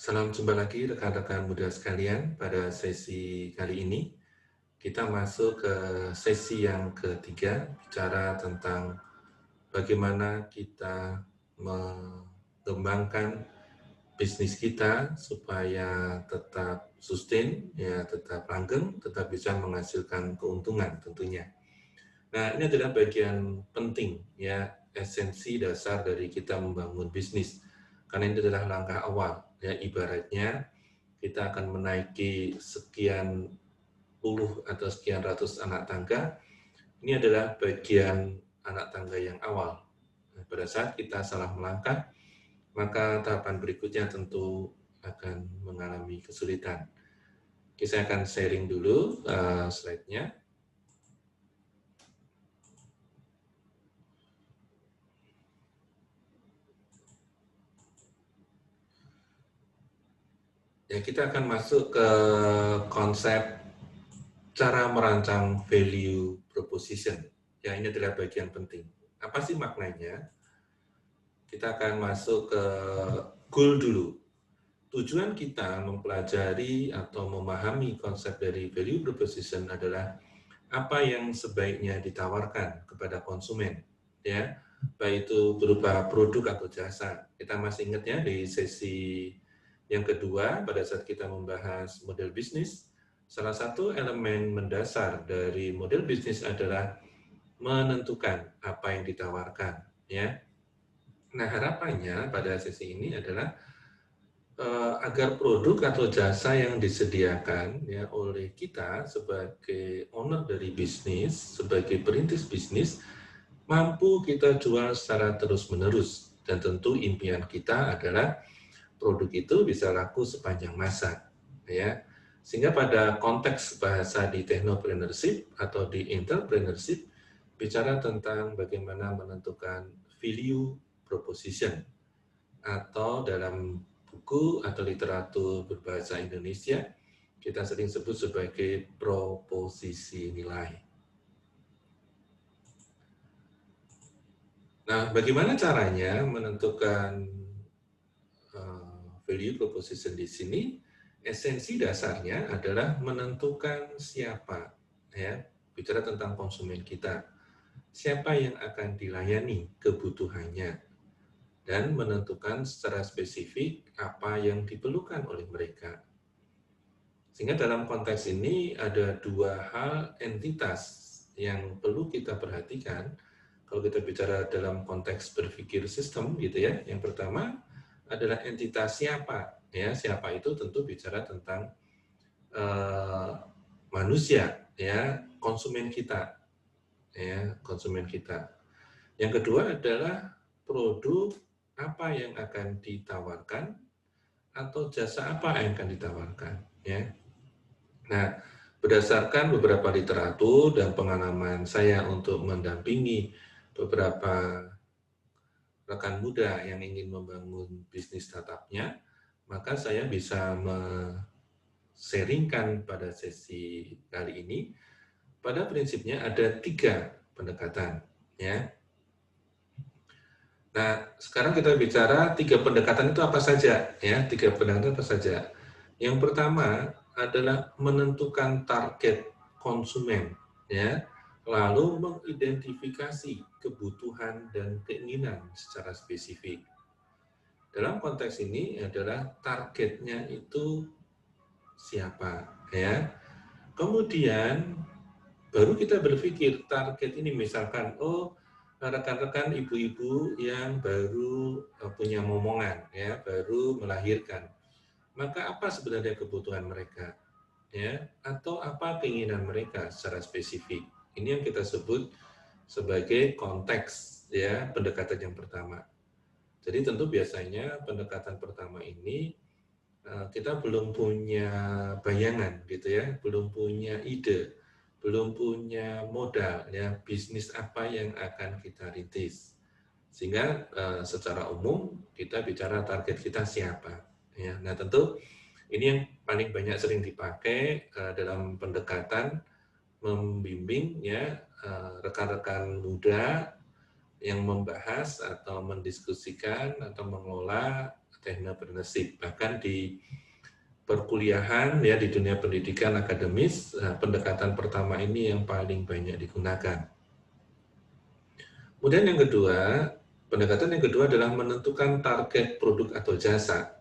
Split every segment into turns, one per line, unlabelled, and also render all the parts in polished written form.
Salam jumpa lagi rekan-rekan muda sekalian. Pada sesi kali ini kita masuk ke sesi yang ketiga, bicara tentang bagaimana kita mengembangkan bisnis kita supaya tetap sustain, ya tetap langgeng, tetap bisa menghasilkan keuntungan tentunya. Nah, ini adalah bagian penting, ya, esensi dasar dari kita membangun bisnis. Karena ini adalah langkah awal, ya, ibaratnya kita akan menaiki sekian puluh atau sekian ratus anak tangga. Ini adalah bagian anak tangga yang awal. Nah, pada saat kita salah melangkah, maka tahapan berikutnya tentu akan mengalami kesulitan. Oke, saya akan sharing dulu slide-nya. Ya, kita akan masuk ke konsep cara merancang value proposition. Ya, ini adalah bagian penting. Apa sih maknanya? Kita akan masuk ke goal dulu. Tujuan kita mempelajari atau memahami konsep dari value proposition adalah apa yang sebaiknya ditawarkan kepada konsumen, ya, baik itu berupa produk atau jasa. Kita masih ingat ya di sesi yang kedua pada saat kita membahas model bisnis, salah satu elemen mendasar dari model bisnis adalah menentukan apa yang ditawarkan, ya. Nah, harapannya pada sesi ini adalah agar produk atau jasa yang disediakan ya oleh kita sebagai owner dari bisnis, sebagai perintis bisnis, mampu kita jual secara terus-menerus. Dan tentu impian kita adalah produk itu bisa laku sepanjang masa, ya. Sehingga pada konteks bahasa di technopreneurship atau di entrepreneurship bicara tentang bagaimana menentukan value proposition, atau dalam buku atau literatur berbahasa Indonesia kita sering sebut sebagai proposisi nilai. Nah, bagaimana caranya menentukan value proposition di sini? Esensi dasarnya adalah menentukan siapa, ya, bicara tentang konsumen kita, siapa yang akan dilayani kebutuhannya, dan menentukan secara spesifik apa yang diperlukan oleh mereka. Sehingga dalam konteks ini ada dua hal entitas yang perlu kita perhatikan kalau kita bicara dalam konteks berpikir sistem gitu ya. Yang pertama adalah entitas siapa, ya. Siapa itu tentu bicara tentang manusia, ya, konsumen kita, ya, konsumen kita. Yang kedua adalah produk apa yang akan ditawarkan atau jasa apa yang akan ditawarkan, ya. Nah, berdasarkan beberapa literatur dan pengalaman saya untuk mendampingi beberapa rekan muda yang ingin membangun bisnis startup-nya, maka saya bisa sharingkan pada sesi kali ini. Pada prinsipnya ada 3 pendekatan, ya. Nah, sekarang kita bicara 3 pendekatan itu apa saja, ya. 3 pendekatan apa saja. Yang pertama adalah menentukan target konsumen, ya. Lalu mengidentifikasi kebutuhan dan keinginan secara spesifik. Dalam konteks ini adalah targetnya itu siapa, ya. Kemudian baru kita berpikir target ini misalkan, oh, rekan-rekan ibu-ibu yang baru punya momongan, ya, baru melahirkan. Maka apa sebenarnya kebutuhan mereka, ya, atau apa keinginan mereka secara spesifik? Ini yang kita sebut sebagai konteks, ya, pendekatan yang pertama. Jadi tentu biasanya pendekatan pertama ini kita belum punya bayangan gitu ya, belum punya ide, belum punya modal ya, bisnis apa yang akan kita rintis. Sehingga secara umum kita bicara target kita siapa ya. Nah, tentu ini yang paling banyak sering dipakai dalam pendekatan membimbing ya rekan-rekan muda yang membahas atau mendiskusikan atau mengelola technopreneurship. Bahkan di perkuliahan ya di dunia pendidikan akademis, pendekatan pertama ini yang paling banyak digunakan. Kemudian yang kedua, pendekatan yang kedua adalah menentukan target produk atau jasa,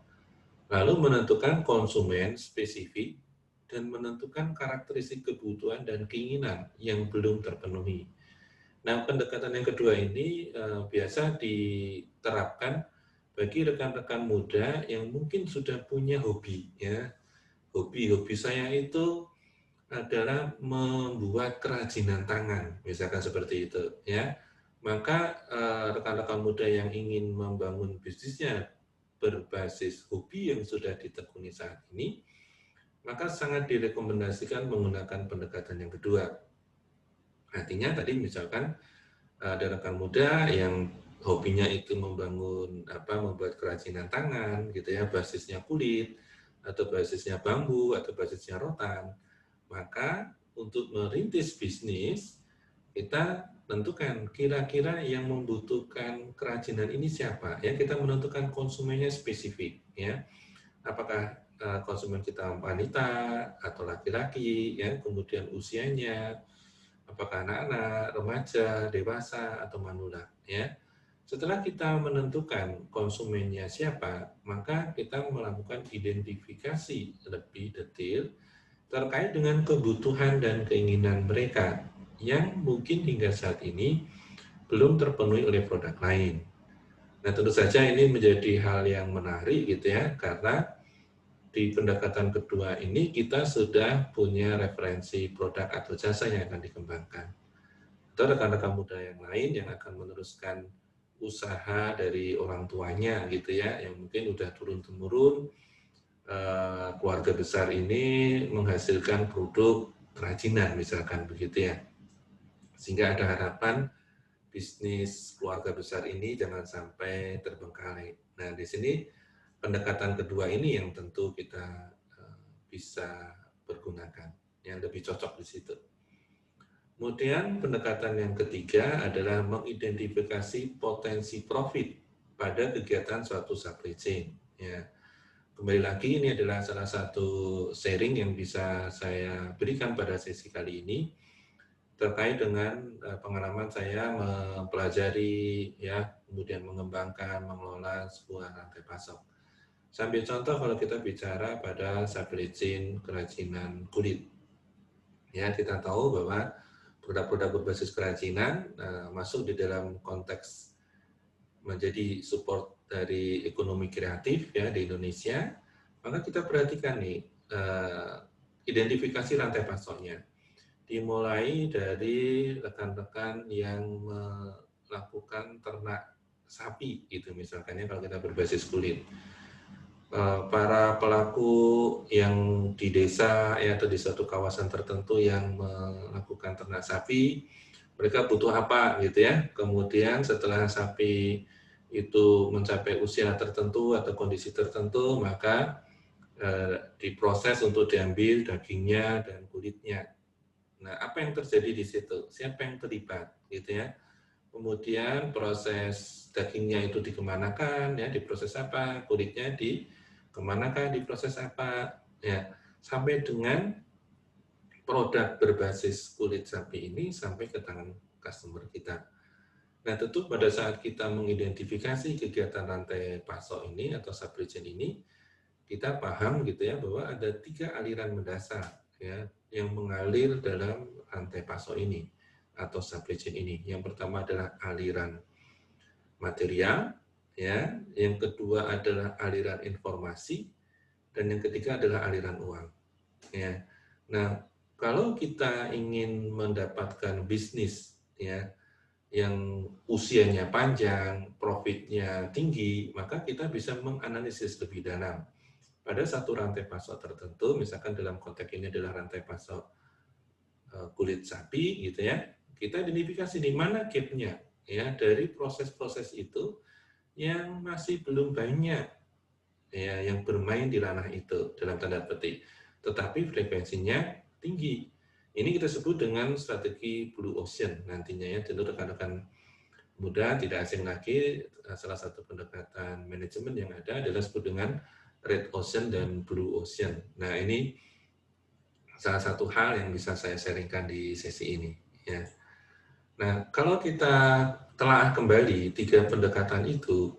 lalu menentukan konsumen spesifik, dan menentukan karakteristik kebutuhan dan keinginan yang belum terpenuhi. Nah, pendekatan yang kedua ini biasa diterapkan bagi rekan-rekan muda yang mungkin sudah punya hobi. Ya, hobi saya itu adalah membuat kerajinan tangan, misalkan seperti itu. Ya, maka rekan-rekan muda yang ingin membangun bisnisnya berbasis hobi yang sudah ditekuni saat ini, maka sangat direkomendasikan menggunakan pendekatan yang kedua. Artinya tadi misalkan ada rekan muda yang hobinya itu membuat kerajinan tangan gitu ya, basisnya kulit atau basisnya bambu atau basisnya rotan, maka untuk merintis bisnis kita tentukan kira-kira yang membutuhkan kerajinan ini siapa ya, kita menentukan konsumennya spesifik ya, apakah konsumen kita wanita atau laki-laki ya, kemudian usianya apakah anak-anak, remaja, dewasa, atau manula. Ya. Setelah kita menentukan konsumennya siapa, maka kita melakukan identifikasi lebih detail terkait dengan kebutuhan dan keinginan mereka yang mungkin hingga saat ini belum terpenuhi oleh produk lain. Nah, tentu saja ini menjadi hal yang menarik gitu ya, karena di pendekatan kedua ini kita sudah punya referensi produk atau jasa yang akan dikembangkan. Atau rekan-rekan muda yang lain yang akan meneruskan usaha dari orang tuanya gitu ya, yang mungkin udah turun-temurun keluarga besar ini menghasilkan produk kerajinan misalkan begitu ya. Sehingga ada harapan bisnis keluarga besar ini jangan sampai terbengkalai. Nah, di sini pendekatan kedua ini yang tentu kita bisa pergunakan, yang lebih cocok di situ. Kemudian pendekatan yang ketiga adalah mengidentifikasi potensi profit pada kegiatan suatu supply chain. Ya. Kembali lagi ini adalah salah satu sharing yang bisa saya berikan pada sesi kali ini terkait dengan pengalaman saya mempelajari ya, kemudian mengembangkan, mengelola sebuah rantai pasok. Sambil contoh kalau kita bicara pada supply chain kerajinan kulit. Ya, kita tahu bahwa produk-produk berbasis kerajinan masuk di dalam konteks menjadi support dari ekonomi kreatif ya di Indonesia, maka kita perhatikan nih identifikasi rantai pasoknya. Dimulai dari rekan-rekan yang melakukan ternak sapi gitu misalkan ya, kalau kita berbasis kulit. Para pelaku yang di desa ya, atau di suatu kawasan tertentu yang melakukan ternak sapi, mereka butuh apa gitu ya. Kemudian setelah sapi itu mencapai usia tertentu atau kondisi tertentu, maka diproses untuk diambil dagingnya dan kulitnya. Nah, apa yang terjadi di situ? Siapa yang terlibat gitu ya? Kemudian proses dagingnya itu dikemanakan ya, diproses apa, kulitnya dikemanakan, diproses apa ya, sampai dengan produk berbasis kulit sapi ini sampai ke tangan customer kita. Nah, tentu pada saat kita mengidentifikasi kegiatan rantai pasok ini atau supply chain ini, kita paham gitu ya bahwa ada 3 aliran mendasar ya yang mengalir dalam rantai pasok ini atau supply chain ini. Yang pertama adalah aliran material, ya. Yang kedua adalah aliran informasi, dan yang ketiga adalah aliran uang. Ya. Nah, kalau kita ingin mendapatkan bisnis, ya, yang usianya panjang, profitnya tinggi, maka kita bisa menganalisis lebih dalam. Pada satu rantai pasok tertentu, misalkan dalam konteks ini adalah rantai pasok kulit sapi, gitu ya, kita identifikasi di mana gap-nya ya dari proses-proses itu yang masih belum banyak ya yang bermain di ranah itu dalam tanda petik, tetapi frekuensinya tinggi. Ini kita sebut dengan strategi blue ocean nantinya ya, tentu rekan-rekan muda tidak asing lagi, salah satu pendekatan manajemen yang ada adalah disebut dengan Red Ocean dan Blue Ocean. Nah, ini salah satu hal yang bisa saya sharingkan di sesi ini. Ya. Nah, kalau kita telah kembali tiga pendekatan itu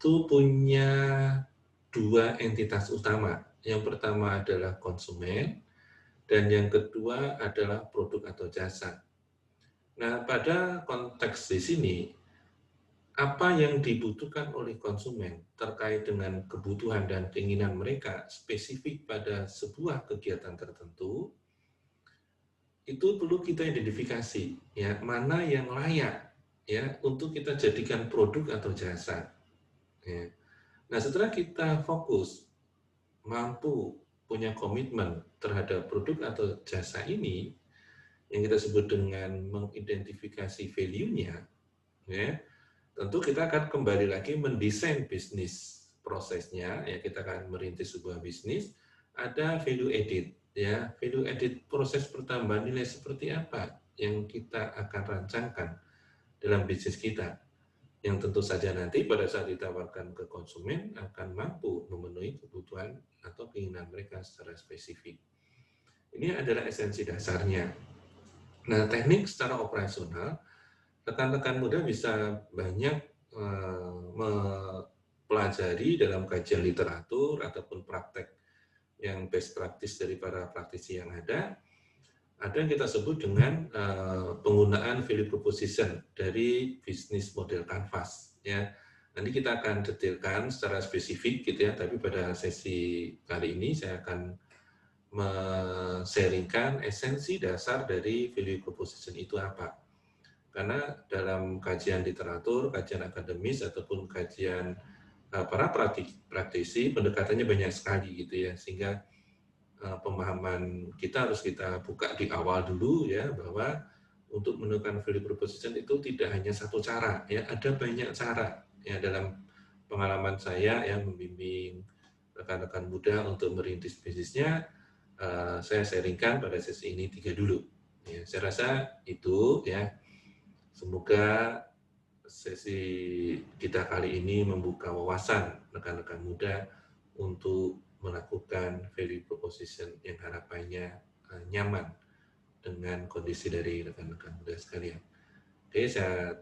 punya dua entitas utama. Yang pertama adalah konsumen, dan yang kedua adalah produk atau jasa. Nah, pada konteks di sini, apa yang dibutuhkan oleh konsumen terkait dengan kebutuhan dan keinginan mereka spesifik pada sebuah kegiatan tertentu, itu perlu kita identifikasi, ya, mana yang layak ya untuk kita jadikan produk atau jasa. Ya. Nah, setelah kita fokus, mampu punya komitmen terhadap produk atau jasa ini, yang kita sebut dengan mengidentifikasi value-nya, ya, tentu kita akan kembali lagi mendesain bisnis prosesnya. Ya, kita akan merintis sebuah bisnis, ada value added, ya, value added proses pertambahan nilai seperti apa yang kita akan rancangkan dalam bisnis kita, yang tentu saja nanti pada saat ditawarkan ke konsumen akan mampu memenuhi kebutuhan atau keinginan mereka secara spesifik. Ini adalah esensi dasarnya. Nah, teknik secara operasional, rekan-rekan muda bisa banyak mempelajari dalam kajian literatur ataupun praktek yang best practice dari para praktisi yang ada yang kita sebut dengan penggunaan value proposition dari bisnis model Canvas. Ya, nanti kita akan detailkan secara spesifik gitu ya. Tapi pada sesi kali ini saya akan men-sharingkan esensi dasar dari value proposition itu apa. Karena dalam kajian literatur, kajian akademis ataupun kajian para praktisi pendekatannya banyak sekali gitu ya, sehingga pemahaman kita harus kita buka di awal dulu ya, bahwa untuk menemukan value proposition itu tidak hanya satu cara ya, ada banyak cara ya. Dalam pengalaman saya yang membimbing rekan-rekan muda untuk merintis bisnisnya, saya sharingkan pada sesi ini 3 dulu ya. Saya rasa itu ya, semoga sesi kita kali ini membuka wawasan rekan-rekan muda untuk melakukan value proposition yang harapannya nyaman dengan kondisi dari rekan-rekan muda sekalian. Oke, saya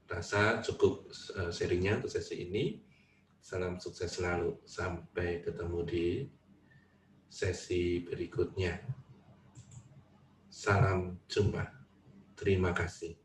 rasa cukup sharingnya untuk sesi ini. Salam sukses selalu. Sampai ketemu di sesi berikutnya. Salam jumpa. Terima kasih.